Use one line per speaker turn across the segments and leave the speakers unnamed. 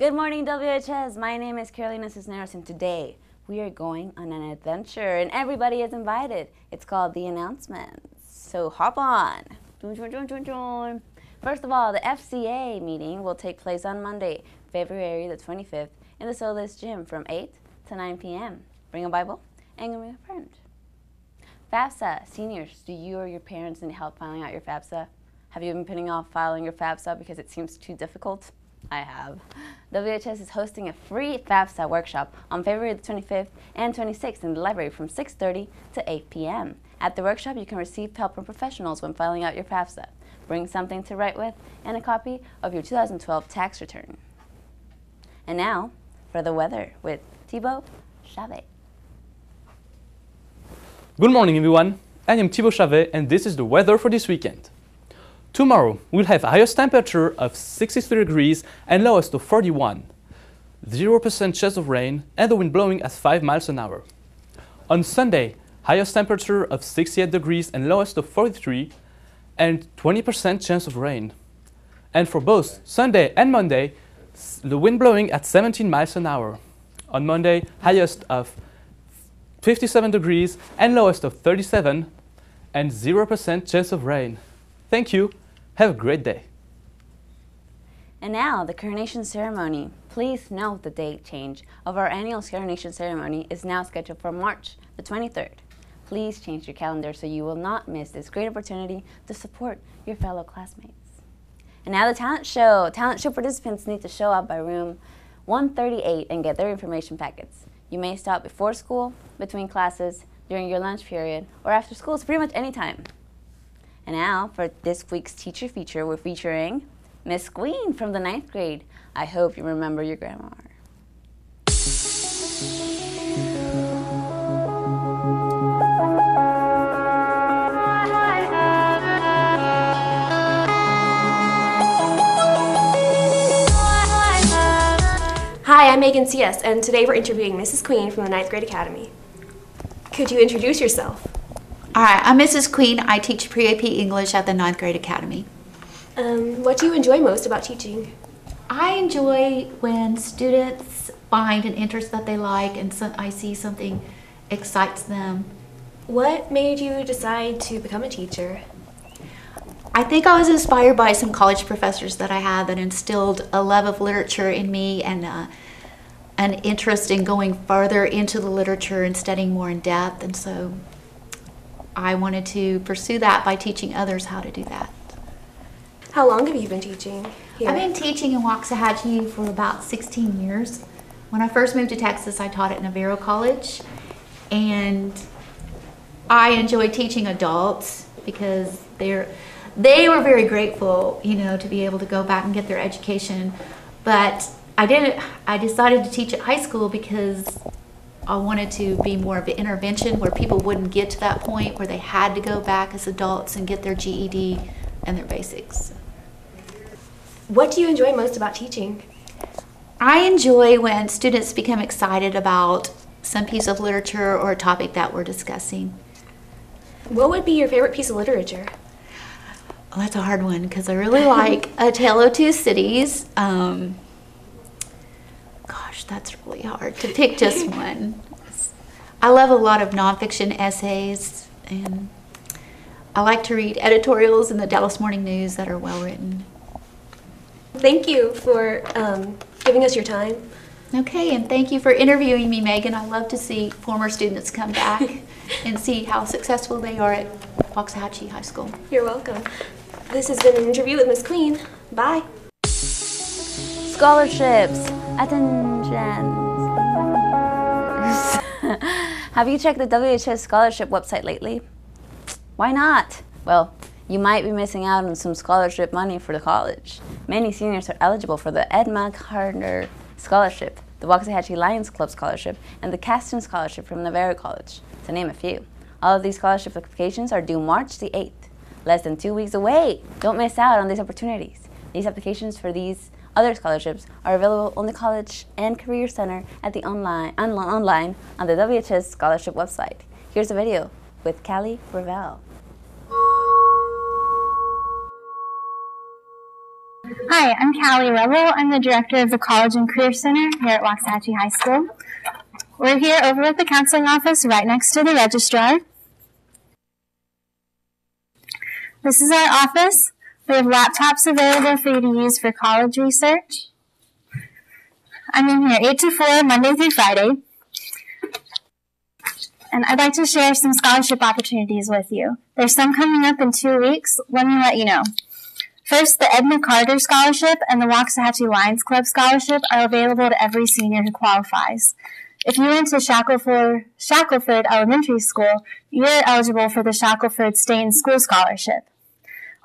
Good morning, WHS. My name is Carolina Cisneros, and today we are going on an adventure, and everybody is invited. It's called The Announcements. So hop on. First of all, the FCA meeting will take place on Monday, February the 25th, in the Solis Gym from 8 to 9 p.m. Bring a Bible and bring a friend. FAFSA. Seniors, do you or your parents need help filing out your FAFSA? Have you been putting off filing your FAFSA because it seems too difficult? I have. WHS is hosting a free FAFSA workshop on February the 25th and 26th in the library from 6:30 to 8 p.m. At the workshop, you can receive help from professionals when filing out your FAFSA. Bring something to write with and a copy of your 2012 tax return. And now, for the weather with Thibaut Chavet.
Good morning, everyone. I am Thibaut Chavet, and this is the weather for this weekend. Tomorrow, we'll have highest temperature of 63 degrees and lowest of 41. 0% chance of rain and the wind blowing at 5 miles an hour. On Sunday, highest temperature of 68 degrees and lowest of 43 and 20% chance of rain. And for both Sunday and Monday, the wind blowing at 17 miles an hour. On Monday, highest of 57 degrees and lowest of 37 and 0% chance of rain. Thank you. Have a great day.
And now, the coronation ceremony. Please note the date change of our annual coronation ceremony is now scheduled for March the 23rd. Please change your calendar so you will not miss this great opportunity to support your fellow classmates. And now the talent show. Talent show participants need to show up by room 138 and get their information packets. You may stop before school, between classes, during your lunch period, or after school, so pretty much any time. And now, for this week's teacher feature, we're featuring Miss Queen from the 9th grade. I hope you remember your grandma.
Hi, I'm Megan CS, and today we're interviewing Mrs. Queen from the 9th grade academy. Could you introduce yourself?
All right, I'm Mrs. Queen. I teach pre-AP English at the 9th grade academy.
What do you enjoy most about teaching?
I enjoy when students find an interest that they like and I see something excites them.
What made you decide to become a teacher?
I think I was inspired by some college professors that I had that instilled a love of literature in me and an interest in going further into the literature and studying more in depth, and so I wanted to pursue that by teaching others how to do that.
How long have you been teaching here?
I've been teaching in Waxahachie for about 16 years. When I first moved to Texas, I taught at Navarro College, and I enjoyed teaching adults because they were very grateful, to be able to go back and get their education. But I decided to teach at high school because I wanted to be more of an intervention where people wouldn't get to that point where they had to go back as adults and get their GED and their basics.
What do you enjoy most about teaching?
I enjoy when students become excited about some piece of literature or a topic that we're discussing.
What would be your favorite piece of literature?
Well, that's a hard one because I really like A Tale of Two Cities. Gosh, that's really hard to pick just one. I love a lot of nonfiction essays, and I like to read editorials in the Dallas Morning News that are well written.
Thank you for giving us your time.
Okay, and thank you for interviewing me, Megan. I love to see former students come back and see how successful they are at Waxahachie High School.
You're welcome. This has been an interview with Miss Queen. Bye.
Scholarships. Attention. Have you checked the WHS scholarship website lately? Why not? Well, you might be missing out on some scholarship money for the college. Many seniors are eligible for the Edma Carter Scholarship, the Waxahachie Lions Club Scholarship, and the Caston Scholarship from Navarro College, to name a few. All of these scholarship applications are due March the 8th, less than 2 weeks away. Don't miss out on these opportunities. These applications for these other scholarships are available on the College and Career Center at the online on the WHS Scholarship website. Here's a video with Callie Ravel.
Hi, I'm Callie Rebel. I'm the director of the College and Career Center here at Waxahachie High School. We're here over at the counseling office right next to the registrar. This is our office. We have laptops available for you to use for college research. I'm in here 8 to 4, Monday through Friday. And I'd like to share some scholarship opportunities with you. There's some coming up in 2 weeks. Let me let you know. First, the Edna Carter Scholarship and the Waxahachie Lions Club Scholarship are available to every senior who qualifies. If you went to Shackelford Elementary School, you're eligible for the Shackelford Stay in School Scholarship.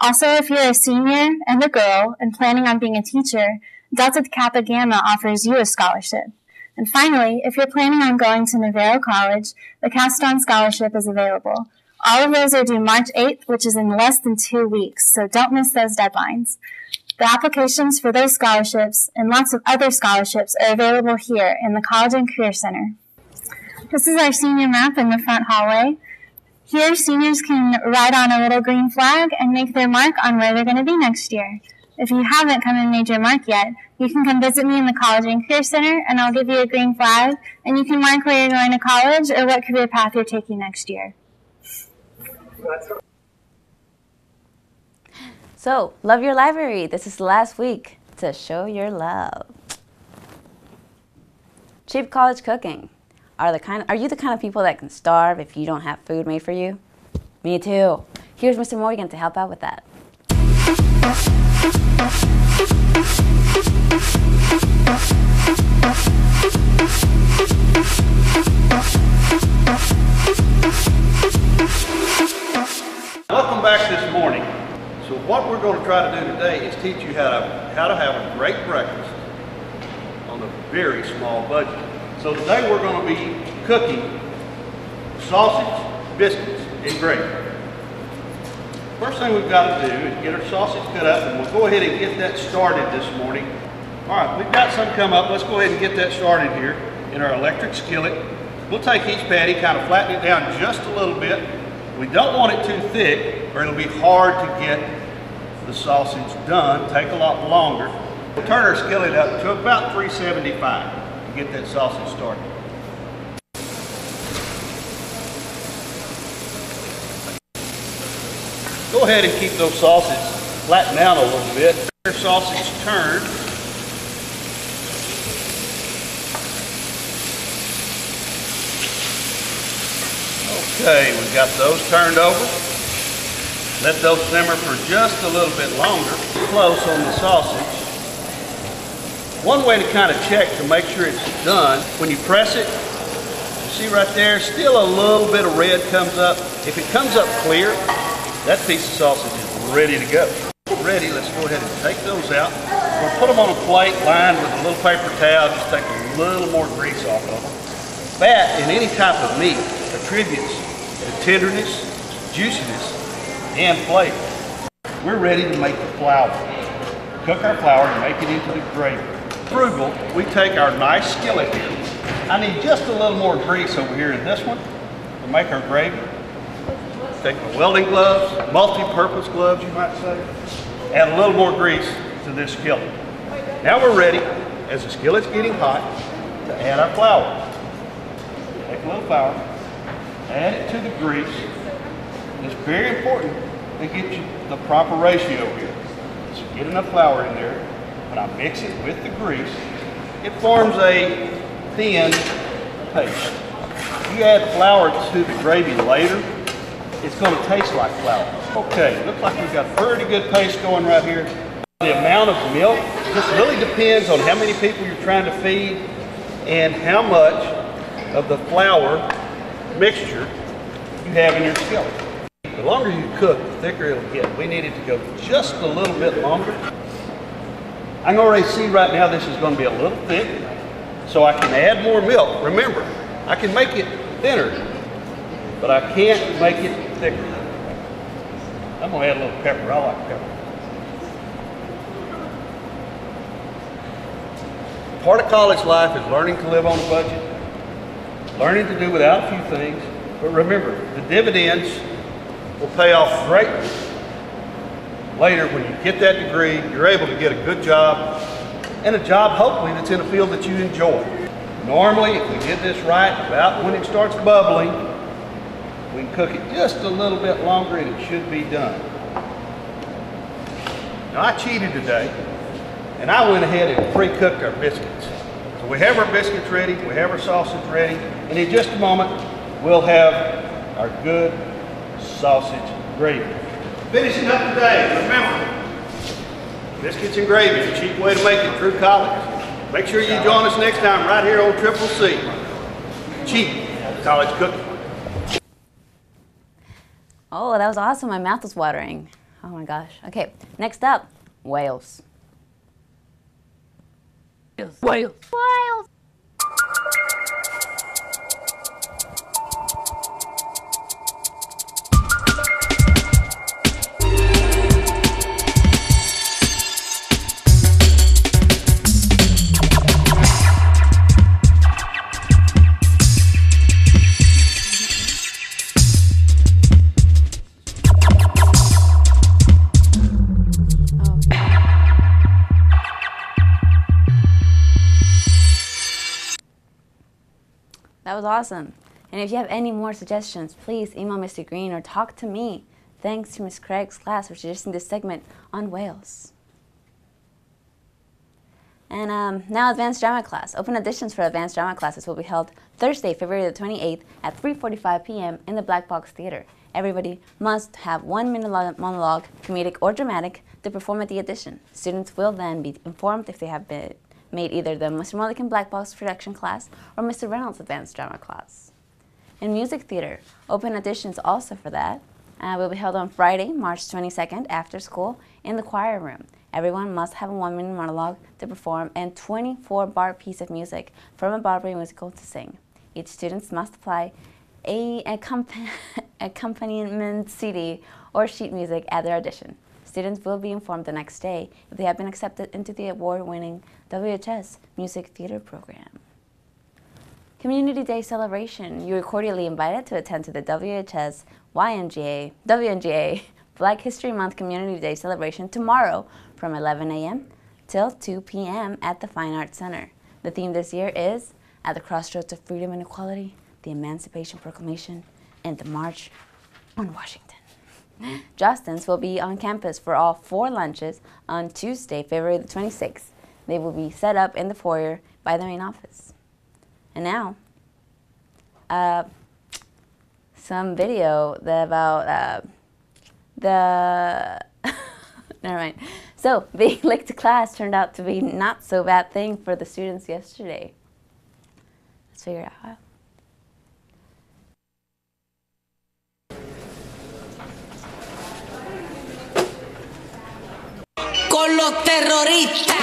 Also, if you're a senior and a girl and planning on being a teacher, Delta Kappa Gamma offers you a scholarship. And finally, if you're planning on going to Navarro College, the Caston Scholarship is available. All of those are due March 8th, which is in less than 2 weeks, so don't miss those deadlines. The applications for those scholarships and lots of other scholarships are available here in the College and Career Center. This is our senior map in the front hallway. Here, seniors can write on a little green flag and make their mark on where they're going to be next year. If you haven't come and made your mark yet, you can come visit me in the College and Career Center, and I'll give you a green flag, and you can mark where you're going to college or what career path you're taking next year.
So, love your library. This is the last week to show your love. Cheap college cooking. Are you the kind of people that can starve if you don't have food made for you? Me too. Here's Mr. Morgan to help out with that.
Welcome back this morning. So what we're going to try to do today is teach you how to have a great breakfast on a very small budget. So today we're going to be cooking sausage, biscuits, and gravy. First thing we've got to do is get our sausage cut up, and we'll go ahead and get that started this morning. All right, we've got some come up. Let's go ahead and get that started here in our electric skillet. We'll take each patty, kind of flatten it down just a little bit. We don't want it too thick, or it'll be hard to get the sausage done, take a lot longer. We'll turn our skillet up to about 375 to get that sausage started. Go ahead and keep those sausages flattened down a little bit. Their sausage turned. Okay, we've got those turned over. Let those simmer for just a little bit longer. Close on the sausage. One way to kind of check to make sure it's done, when you press it, you see right there, still a little bit of red comes up. If it comes up clear, that piece of sausage is ready to go. Ready, let's go ahead and take those out. We'll put them on a plate lined with a little paper towel, just take a little more grease off of them. Fat in any type of meat attributes to tenderness, juiciness, and flavor. We're ready to make the flour. Cook our flour and make it into the gravy. Frugal, we take our nice skillet here. I need just a little more grease over here in this one to make our gravy. Take my welding gloves, multi-purpose gloves you might say, add a little more grease to this skillet. Now we're ready, as the skillet's getting hot, to add our flour. Take a little flour, add it to the grease. It's very important to get you the proper ratio here. So get enough flour in there. When I mix it with the grease, it forms a thin paste. If you add flour to the gravy later, it's going to taste like flour. Okay, looks like we've got a pretty good paste going right here. The amount of milk just really depends on how many people you're trying to feed and how much of the flour mixture you have in your skillet. The longer you cook, the thicker it'll get. We need it to go just a little bit longer. I can already see right now this is going to be a little thick, so I can add more milk. Remember, I can make it thinner, but I can't make it thicker. I'm going to add a little pepper. I like pepper. Part of college life is learning to live on a budget, learning to do without a few things, but remember, the dividends will pay off greatly later, when you get that degree, you're able to get a good job, and a job hopefully that's in a field that you enjoy. Normally, if we did this right, about when it starts bubbling, we can cook it just a little bit longer and it should be done. Now I cheated today, and I went ahead and pre-cooked our biscuits. So we have our biscuits ready, we have our sausage ready, and in just a moment, we'll have our good sausage gravy. Finishing up today, remember, biscuits and gravy is a cheap way to make it through college. Make sure you join us next time right here on Triple C. Cheap college cooking.
Oh, that was awesome. My mouth was watering. Oh my gosh. Okay, next up, Wales. Wales. Wales. Wales. That was awesome. And if you have any more suggestions, please email Mr. Green or talk to me. Thanks to Ms. Craig's class for suggesting this segment on Wales. And now advanced drama class. Open auditions for advanced drama classes will be held Thursday, February the 28th at 3:45 p.m. in the Black Box Theater. Everybody must have 1 minute monologue, comedic or dramatic, to perform at the audition. Students will then be informed if they have been made either the Mr. Mulligan Black Box production class or Mr. Reynolds advanced drama class. In music theater, open auditions also for that will be held on Friday, March 22nd after school in the choir room. Everyone must have a 1 minute monologue to perform and 24-bar piece of music from a Broadway musical to sing. Each student must apply a accompaniment CD or sheet music at their audition. Students will be informed the next day if they have been accepted into the award-winning WHS Music Theater program. Community Day celebration. You are cordially invited to attend to the WHS WNGA Black History Month Community Day celebration tomorrow from 11 a.m. till 2 p.m. at the Fine Arts Center. The theme this year is At the Crossroads of Freedom and Equality, the Emancipation Proclamation, and the March on Washington. Justins will be on campus for all 4 lunches on Tuesday, February the 26th. They will be set up in the foyer by the main office. And now, some video about the never mind. So, being late to class turned out to be not so bad thing for the students yesterday. Let's figure it out how.
Con los terroristas.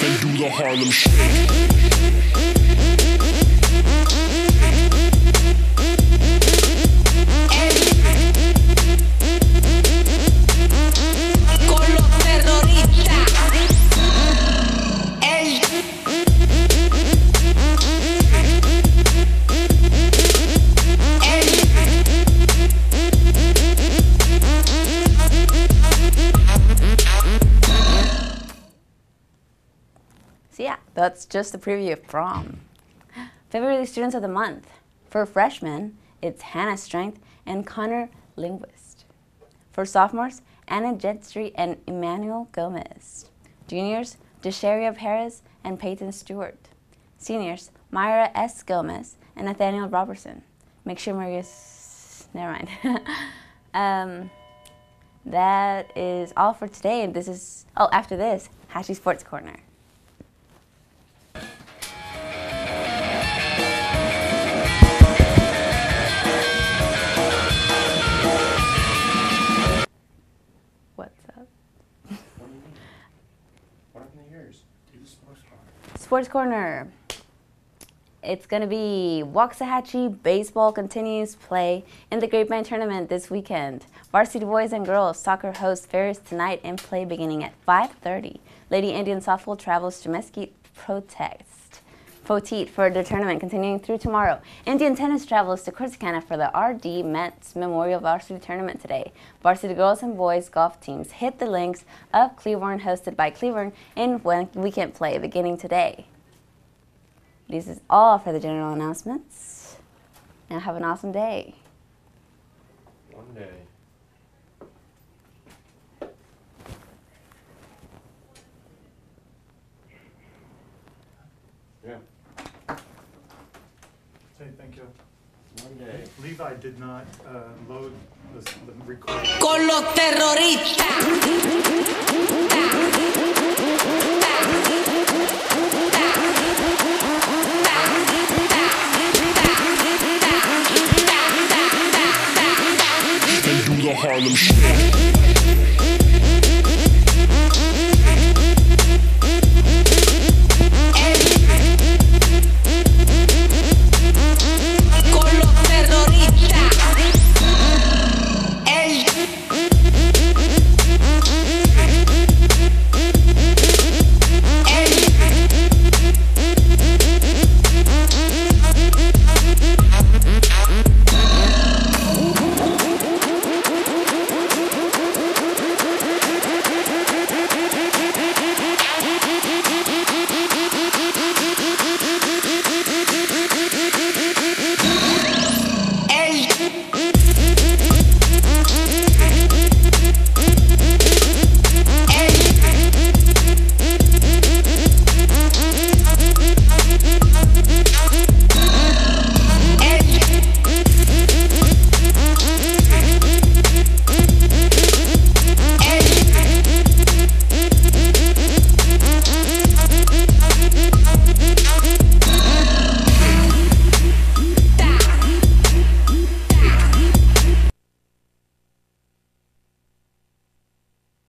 And do the Harlem Shake.
So yeah, that's just a preview of prom. February Students of the Month. For freshmen, it's Hannah Strength and Connor Linguist. For sophomores, Anna Jetstreet and Emmanuel Gomez. Juniors, Desharia Perez and Peyton Stewart. Seniors, Myra S. Gomez and Nathaniel Robertson. Make sure Maria's... never mind. That is all for today. And this is... oh, after this, Hachie Sports Corner. Sports Corner. It's going to be Waxahachie baseball continues play in the Grapevine tournament this weekend. Varsity boys and girls soccer hosts Ferris tonight and play beginning at 5:30. Lady Indian softball travels to Mesquite Poteet for their tournament continuing through tomorrow. Indian tennis travels to Corsicana for the R.D. Metz Memorial Varsity Tournament today. Varsity girls and boys golf teams hit the links of Cleburne, hosted by Cleburne, in weekend play beginning today. This is all for the general announcements. And have an awesome day.
One day. Yeah.
Say thank you.
One day.
Levi did not load the recording.
Con los terroristas. They do the Harlem Shake.